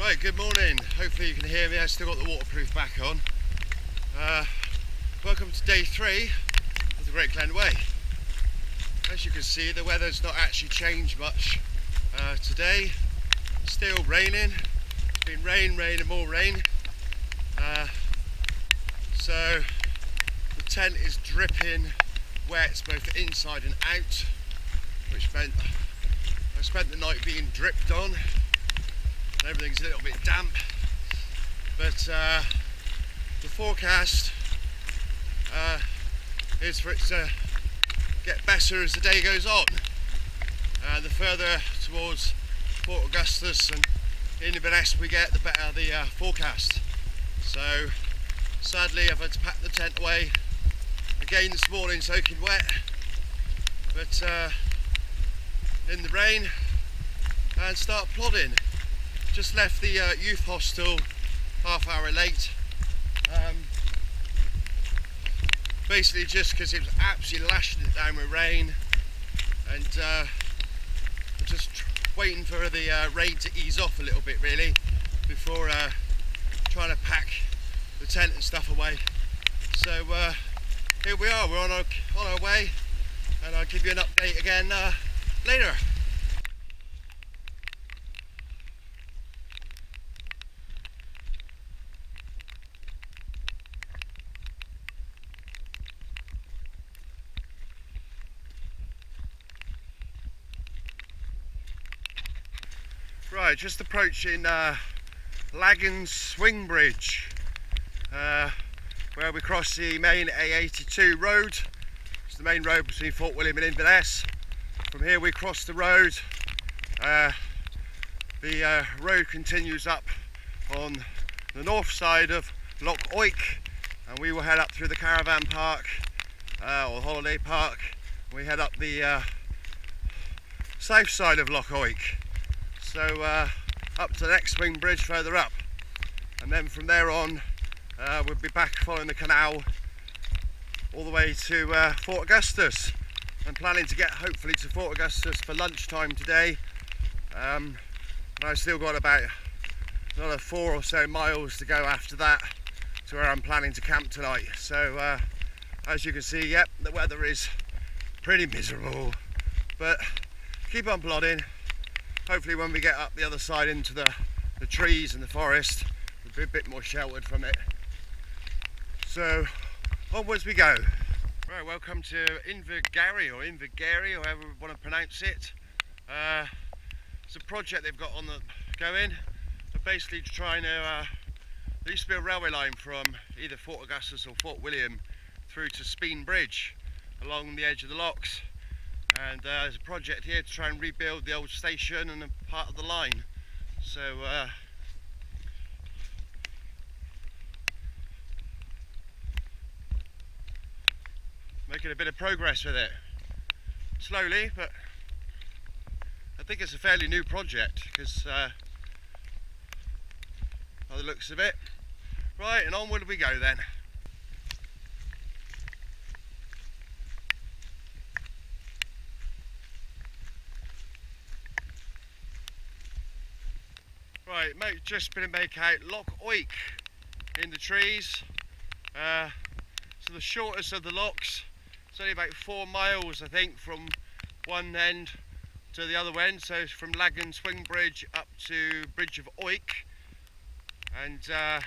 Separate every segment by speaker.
Speaker 1: Right, good morning. Hopefully you can hear me. I've still got the waterproof back on. Welcome to day 3 of the Great Glen Way. As you can see, the weather's not actually changed much today. Still raining. It's been rain and more rain. So the tent is dripping wet both inside and out, which meant I spent the night being dripped on. Everything's a little bit damp, but the forecast is for it to get better as the day goes on. The further towards Fort Augustus and Inver we get, the better the forecast. So sadly I've had to pack the tent away again this morning, soaking wet, but in the rain, and start plodding. Just left the youth hostel half-hour late, basically just because it was absolutely lashing it down with rain, and just waiting for the rain to ease off a little bit really before trying to pack the tent and stuff away. So here we are, we're on our way, and I'll give you an update again later. Right, just approaching Laggan swing bridge, where we cross the main A82 road. It's the main road between Fort William and Inver. From here we cross the road. The road continues up on the north side of Loch Coille, and we will head up through the caravan park, or holiday park. We head up the south side of Loch Coille. So up to the next swing bridge further up, and then from there on we'll be back following the canal all the way to Fort Augustus. I'm planning to get hopefully to Fort Augustus for lunchtime today, and I've still got about another 4 or so miles to go after that to where I'm planning to camp tonight. So as you can see, yep, the weather is pretty miserable, but keep on plodding. Hopefully when we get up the other side into the trees and the forest, we'll be a bit more sheltered from it. So onwards we go. Right, welcome to Inver, or Invergary, or however we want to pronounce it. It's a project they've got on the going. They're basically trying to, there used to be a railway line from either Fort Augustus or Fort William through to Speen Bridge along the edge of the locks. And there's a project here to try and rebuild the old station and a part of the line. So making a bit of progress with it. Slowly, but I think it's a fairly new project because by the looks of it. Right, and onward we go then. Right, just been to make out Loch Coille in the trees. So the shortest of the locks. It's only about 4 miles, I think, from one end to the other end. So it's from Laggan Swing Bridge up to Bridge of Coille. And it's a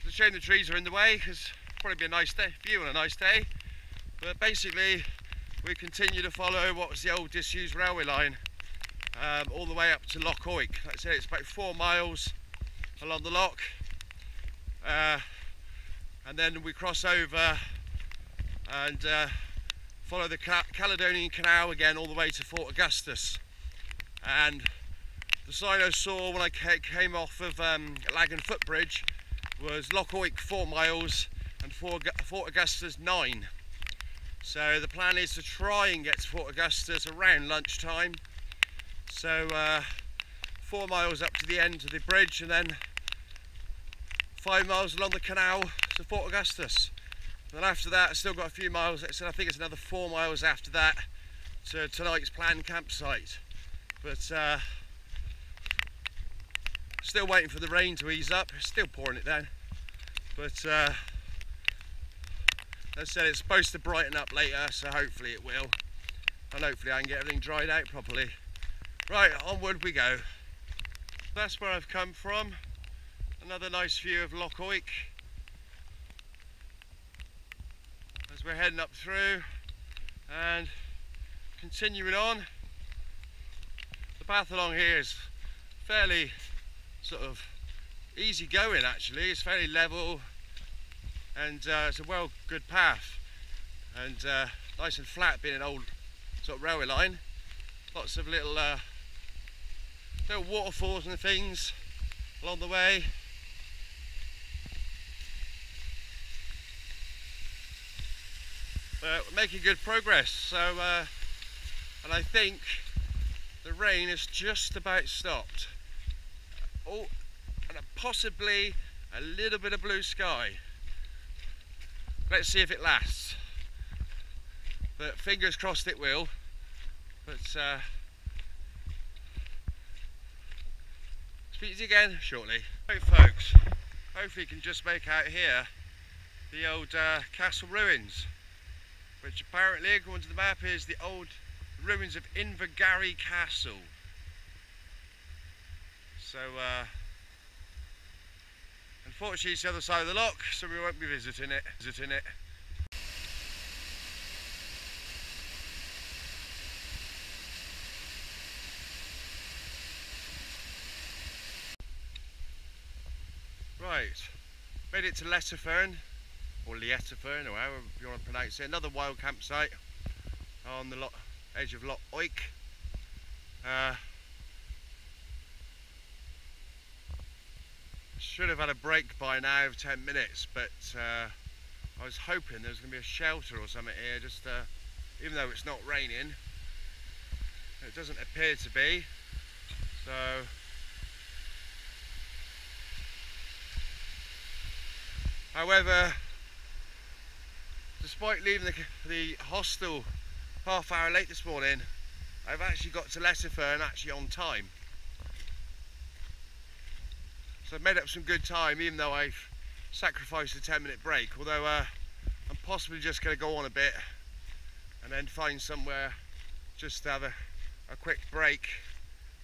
Speaker 1: shame the trees are in the way because it'll probably be a nice day, view on a nice day. But basically, we continue to follow what was the old disused railway line. All the way up to Loch Coille. Like I said, it's about 4 miles along the loch, and then we cross over and follow the Caledonian Canal again all the way to Fort Augustus. And the sign I saw when I came off of Laggan footbridge was Loch Coille 4 miles and Fort Augustus 9. So the plan is to try and get to Fort Augustus around lunchtime. So 4 miles up to the end of the bridge, and then 5 miles along the canal to Fort Augustus. And then after that, I've still got a few miles. So I think it's another 4 miles after that to tonight's planned campsite. But Still waiting for the rain to ease up. It's still pouring it down, but as I said, it's supposed to brighten up later, so hopefully it will, and hopefully I can get everything dried out properly. Right, onward we go. That's where I've come from. Another nice view of Loch Coille as we're heading up through and continuing on. The path along here is fairly sort of easy going actually. It's fairly level, and it's a good path, and nice and flat, being an old sort of railway line. Lots of little waterfalls and things along the way. But we're making good progress, so and I think the rain is just about stopped. Oh, and possibly a little bit of blue sky. Let's see if it lasts, but fingers crossed it will. But speak to you again shortly. Right folks, hopefully you can just make out here the old castle ruins, which apparently, according to the map, is the old ruins of Inver Castle. So unfortunately it's the other side of the loch, so we won't be visiting it. Right, made it to Letterfern, or Lietterfern, or however you want to pronounce it. Another wild campsite on the edge of Loch Coille. Should have had a break by now of 10 minutes, but I was hoping there was going to be a shelter or something here, just even though it's not raining. It doesn't appear to be, so however, despite leaving the hostel half-hour late this morning, I've actually got to Letterfern actually on time. So I've made up some good time, even though I've sacrificed a 10-minute break, although I'm possibly just going to go on a bit and then find somewhere just to have a quick break,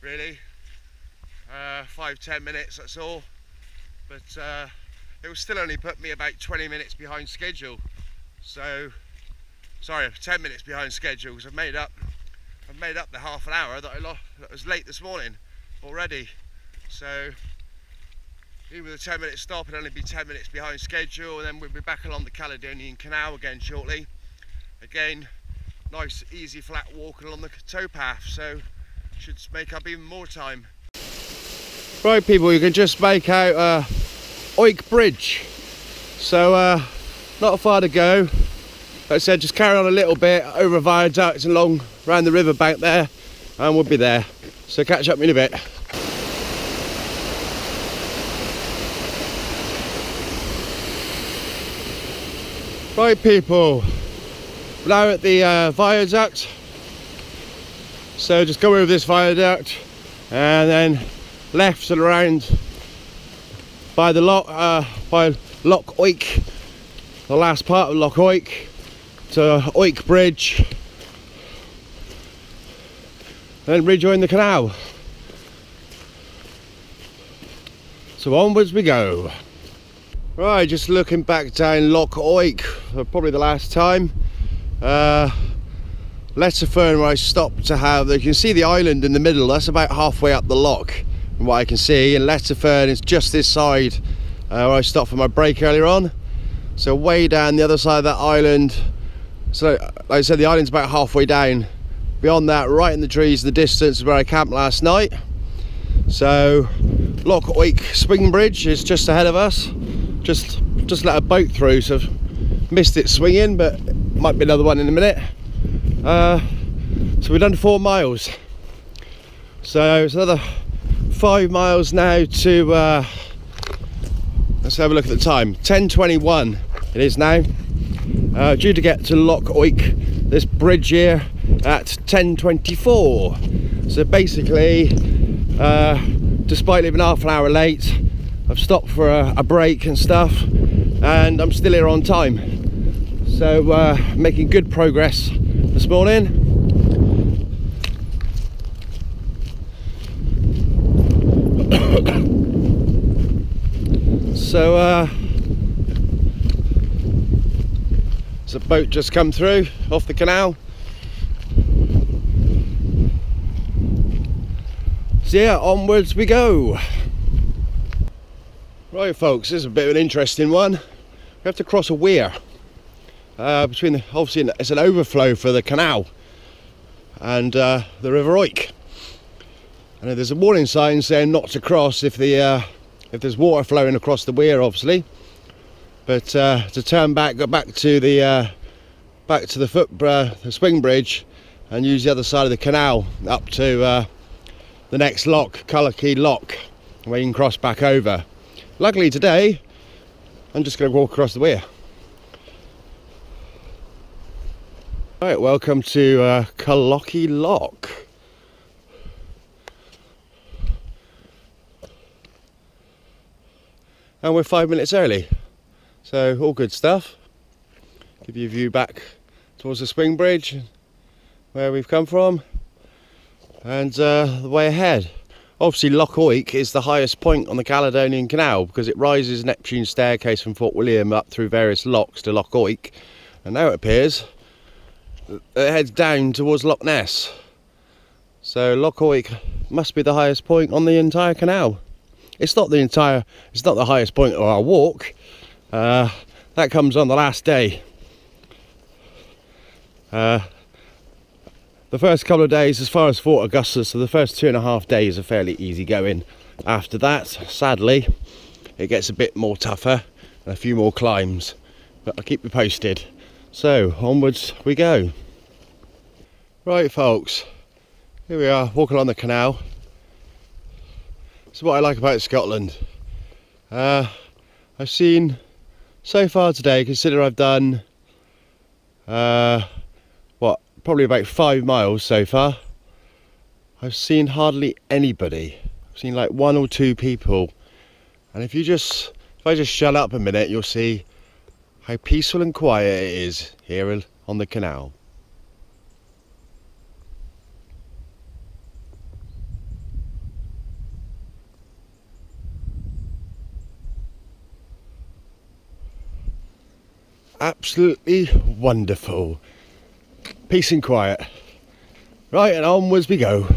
Speaker 1: really. 5-10 minutes, that's all. But it will still only put me about 20 minutes behind schedule. So, sorry, 10 minutes behind schedule, because I've made up the half an hour that that was late this morning already. So even with a 10-minute stop, it'll only be 10 minutes behind schedule, and then we'll be back along the Caledonian Canal again shortly. Again, nice easy flat walk along the towpath, so should make up even more time. Right people, you can just make out Coille Bridge, so not far to go. Like I said, just carry on a little bit over a viaduct and along around the river bank there, and we'll be there. So catch up in a bit. Right people, now at the viaduct, so just go over this viaduct and then left and around by the by Loch Coille, the last part of Loch Coille, to Coille Bridge, then rejoin the canal. So onwards we go. Right, just looking back down Loch Coille for probably the last time. Letterfern, where I stopped to have, you can see the island in the middle, that's about halfway up the loch from what I can see, and Letterfern is just this side where I stopped for my break earlier on. So way down the other side of that island, so like I said, the island's about halfway down. Beyond that, right in the trees in the distance, is where I camped last night. So Loch Coille swing bridge is just ahead of us. Just let a boat through, so I've missed it swinging, but might be another one in a minute. So we've done 4 miles, so it's another 5 miles now to let's have a look at the time. 10:21 it is now. Due to get to Loch Coille, this bridge here, at 10:24. So basically despite leaving half an hour late. I've stopped for a break and stuff, and I'm still here on time. So making good progress this morning. So there's a boat just come through off the canal. So yeah, onwards we go. Right folks, this is a bit of an interesting one. We have to cross a weir between the, obviously it's an overflow for the canal and the River Oik. And there's a warning sign saying not to cross if there's water flowing across the weir, obviously. But to turn back, go back to the the swing bridge, and use the other side of the canal up to the next lock, Coille lock, where you can cross back over. Luckily today, I'm just going to walk across the weir. Right, welcome to Coille lock. And we're 5 minutes early, so all good stuff. Give you a view back towards the swing bridge where we've come from, and the way ahead. Obviously Loch Oik is the highest point on the Caledonian Canal because it rises Neptune's staircase from Fort William up through various locks to Loch Oik, and now it appears it heads down towards Loch Ness. So Loch Oik must be the highest point on the entire canal. It's not the highest point of our walk. That comes on the last day. The first couple of days, as far as Fort Augustus, so the first 2.5 days are fairly easy going. After that, sadly, it gets a bit more tougher and a few more climbs. But I'll keep you posted. So, onwards we go. Right folks, here we are, walking on the canal. This is what I like about Scotland. I've seen, so far today, consider I've done, probably about 5 miles so far. I've seen hardly anybody. I've seen like 1 or 2 people. And if I just shut up a minute, you'll see how peaceful and quiet it is here on the canal. Absolutely wonderful. Peace and quiet. Right, and onwards we go.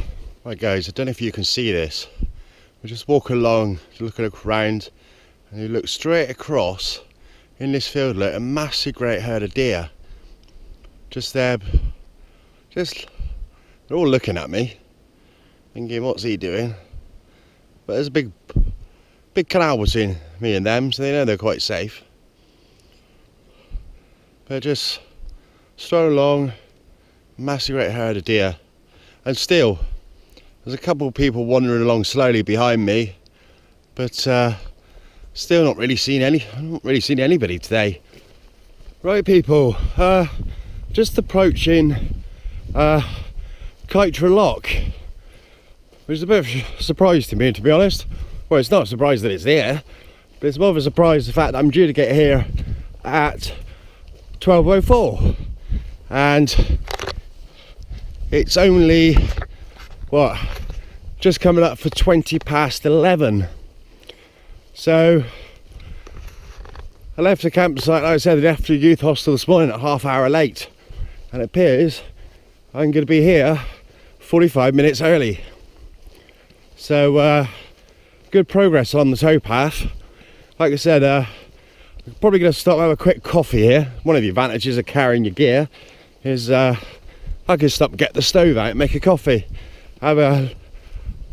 Speaker 1: Right guys, I don't know if you can see this. We just walk along, looking around, and you look straight across in this field, look, a massive great herd of deer. Just there, they're all looking at me, thinking what's he doing? But there's a big canal between me and them, so they know they're quite safe. But just stroll along, massive great herd of deer, and still there's a couple of people wandering along slowly behind me, but still not really seen anybody today. Right people, just approaching Coille Lock, which is a bit of a surprise to me, to be honest. Well, it's not a surprise that it's there, but it's more of a surprise the fact that I'm due to get here at 12:04, and it's only just coming up for 20 past 11. So I left the campsite, like I said, after the youth hostel this morning at half hour late, and it appears I'm going to be here 45 minutes early. So good progress on the towpath. Like I said, I'm probably going to stop and have a quick coffee here. One of the advantages of carrying your gear is I can stop, get the stove out and make a coffee. Have a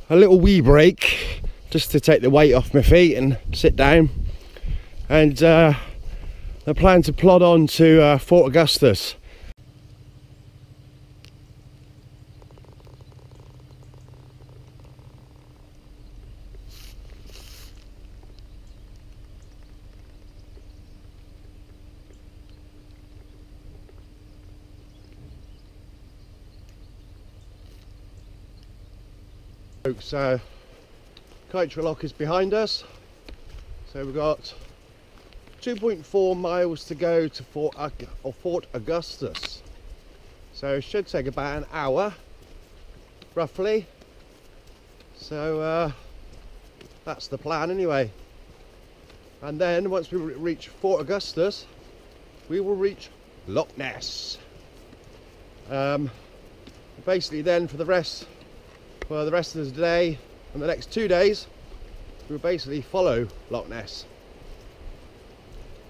Speaker 1: little wee break just to take the weight off my feet and sit down. And I plan to plod on to Fort Augustus. Folks, Coille Lock is behind us, so we've got 2.4 miles to go to Fort Augustus. So it should take about an hour, roughly. So that's the plan anyway. And then once we reach Fort Augustus, we will reach Loch Ness. Basically then for the rest of the day and the next 2 days, we'll basically follow Loch Ness.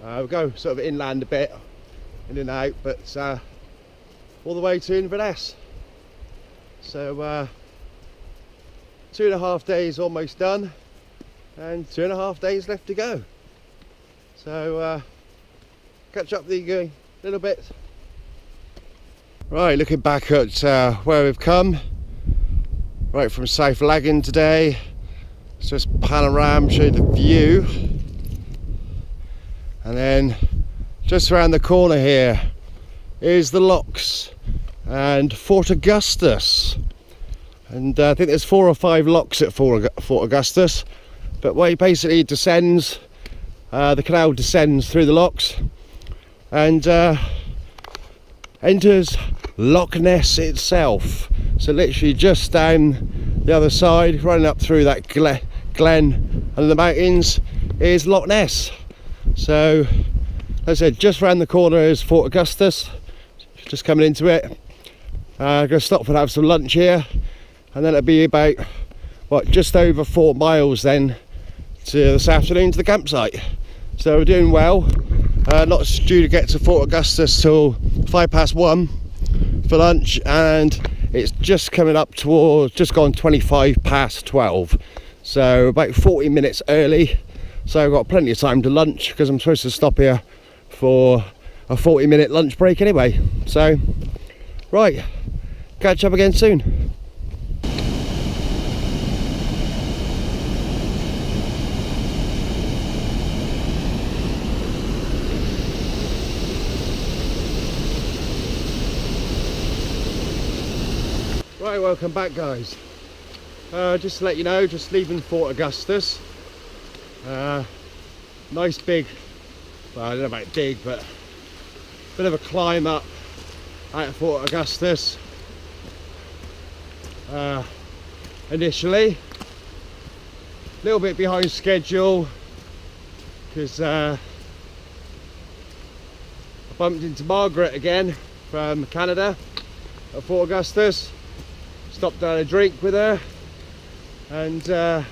Speaker 1: We'll go sort of inland a bit, in and out, but all the way to Inverness. So 2.5 days almost done, and 2.5 days left to go. So catch up the little bit. Right, looking back at where we've come, right from South Laggan today. Let's just pan around, show you the view. And then just around the corner here is the locks and Fort Augustus. And I think there's 4 or 5 locks at Fort Augustus, but where it basically descends, the canal descends through the locks and enters Loch Ness itself. So literally just down the other side, running up through that glen and the mountains, is Loch Ness. So as I said, just round the corner is Fort Augustus, just coming into it. I'm going to stop and have some lunch here, and then it'll be about, what, just over 4 miles then to this afternoon to the campsite. So we're doing well. Not due to get to Fort Augustus till 1:05 for lunch, and it's just coming up towards, just gone 12:25. So about 40 minutes early. So I've got plenty of time to lunch, because I'm supposed to stop here for a 40-minute lunch break anyway. So, right, catch up again soon. Right, welcome back guys. Just to let you know, just leaving Fort Augustus. Nice big, well, I don't know about big, but a bit of a climb up out of Fort Augustus. Initially, a little bit behind schedule, because I bumped into Margaret again from Canada at Fort Augustus. Stopped down a drink with her, and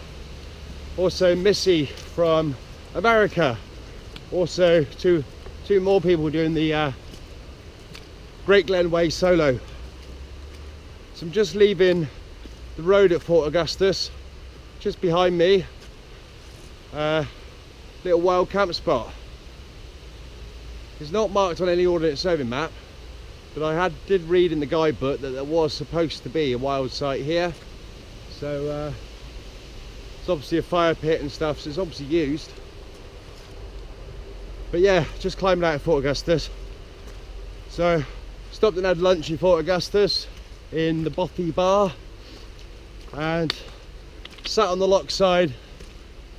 Speaker 1: also Missy from America. Also two more people doing the Great Glen Way solo. So I'm just leaving the road at Fort Augustus. Just behind me, little wild camp spot. It's not marked on any ordnance survey map, but I did read in the guidebook that there was supposed to be a wild site here. So it's obviously a fire pit and stuff, so it's obviously used. But yeah, just climbing out of Fort Augustus. So stopped and had lunch in Fort Augustus in the Bothy Bar, and sat on the lock side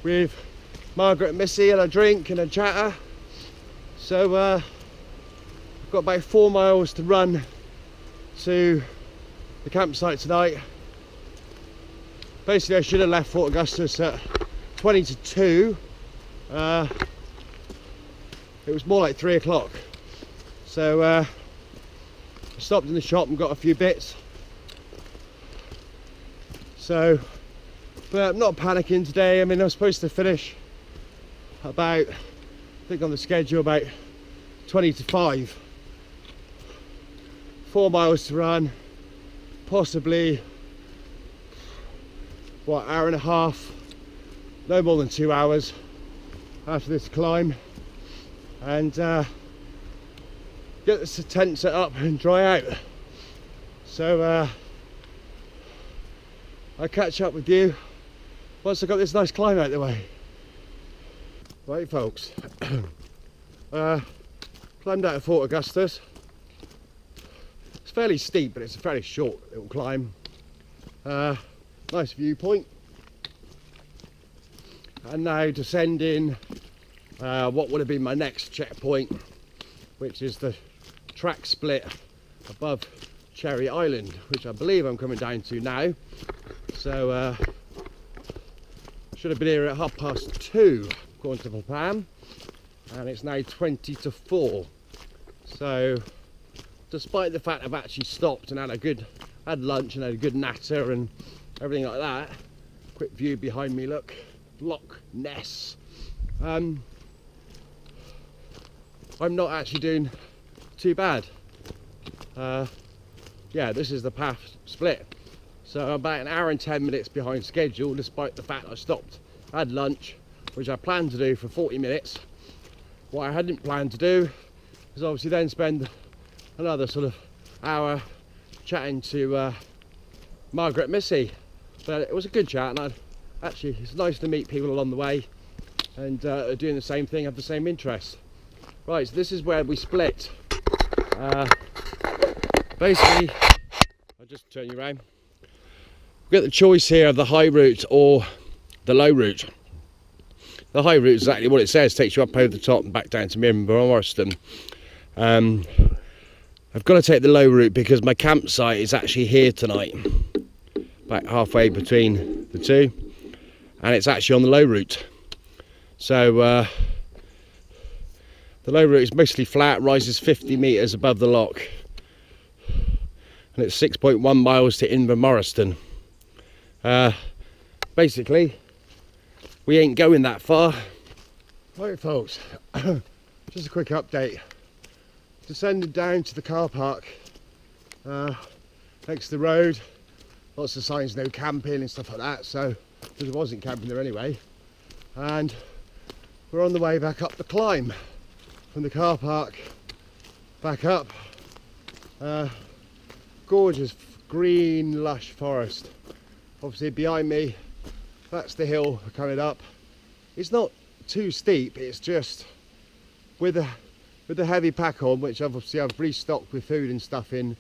Speaker 1: with Margaret and Missy and a drink and a chatter. So I've got about 4 miles to run to the campsite tonight. Basically I should have left Fort Augustus at 20 to 2. It was more like 3 o'clock. So I stopped in the shop and got a few bits. So, but I'm not panicking today. I mean, I'm supposed to finish about, I think on the schedule, about 20 to 5. 4 miles to run, possibly, what, hour and a half, no more than 2 hours after this climb, and get the tent set up and dry out. So I'll catch up with you once I've got this nice climb out of the way. Right folks, climbed out of Fort Augustus. It's fairly steep, but it's a fairly short little climb. Nice viewpoint. and now descending what would have been my next checkpoint, which is the track split above Cherry Island, which I believe I'm coming down to now. So should have been here at 2:30 according to the plan, and it's now 20 to 4. So despite the fact I've actually stopped and had lunch and had a good natter and everything like that, quick view behind me, look, Loch Ness. I'm not actually doing too bad. Yeah, this is the path split, so I'm about an hour and 10 minutes behind schedule, despite the fact I stopped, had lunch, which I planned to do for 40 minutes. What I hadn't planned to do is obviously then spend another sort of hour chatting to Margaret Missy, but it was a good chat, and it's nice to meet people along the way and are doing the same thing, have the same interests. Right, so this is where we split. Basically, I'll just turn you around. We've got the choice here of the high route or the low route. The high route is exactly what it says, takes you up over the top and back down to Inver. I've got to take the low route because my campsite is actually here tonight, about halfway between the two, and it's actually on the low route. So the low route is mostly flat, rises 50 metres above the loch, and it's 6.1 miles to Inver Morriston. Basically, we ain't going that far. Right folks, just a quick update. Descended down to the car park next to the road. Lots of signs, no camping and stuff like that, so because I wasn't camping there anyway. And we're on the way back up the climb from the car park back up. Gorgeous green lush forest. Obviously behind me, that's the hill we're coming up. It's not too steep, it's just with the heavy pack on, which obviously I've restocked with food and stuff in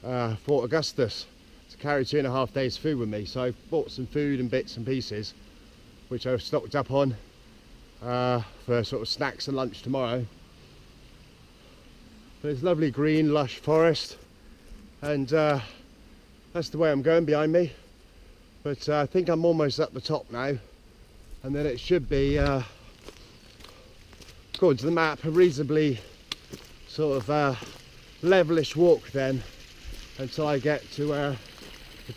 Speaker 1: Fort Augustus to carry 2.5 days food with me. So I've bought some food and bits and pieces which I've stocked up on for sort of snacks and lunch tomorrow. But it's lovely green lush forest, and that's the way I'm going behind me. But I think I'm almost at the top now, and then it should be according to the map a reasonably sort of levelish walk then until I get to the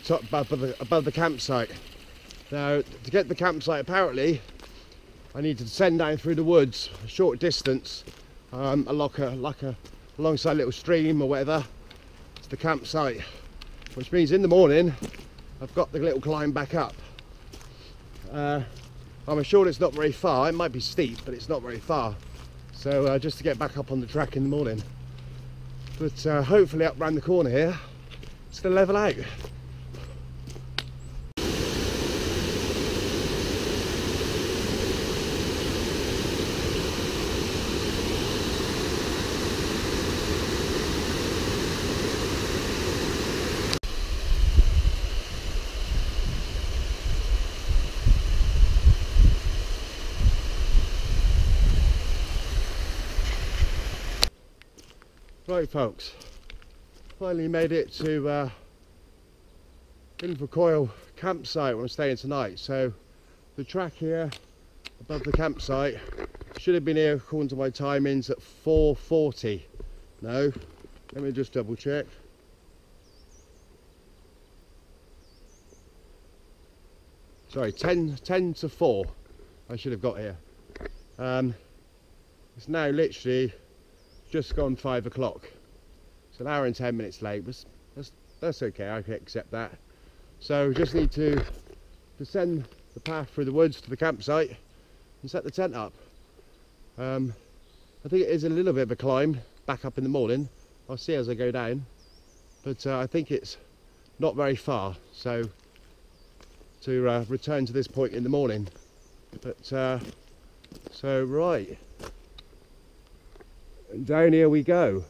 Speaker 1: top above the campsite. Now to get to the campsite, apparently I need to descend down through the woods a short distance alongside a little stream or whatever to the campsite, which means in the morning I've got the little climb back up. I'm assured it's not very far. It might be steep, but it's not very far. So just to get back up on the track in the morning. But hopefully up round the corner here, it's going to level out. Right folks, finally made it to Inver Coille campsite where I'm staying tonight. So the track here above the campsite should have been here according to my timings at 4:40. No, let me just double check. Sorry, 10 to 4 I should have got here. It's now literally just gone 5 o'clock. It's an hour and 10 minutes late, but that's okay, I can accept that. So just need to descend the path through the woods to the campsite and set the tent up. I think it is a little bit of a climb back up in the morning. I'll see as I go down, but I think it's not very far, so to return to this point in the morning. But so right, and down here we go.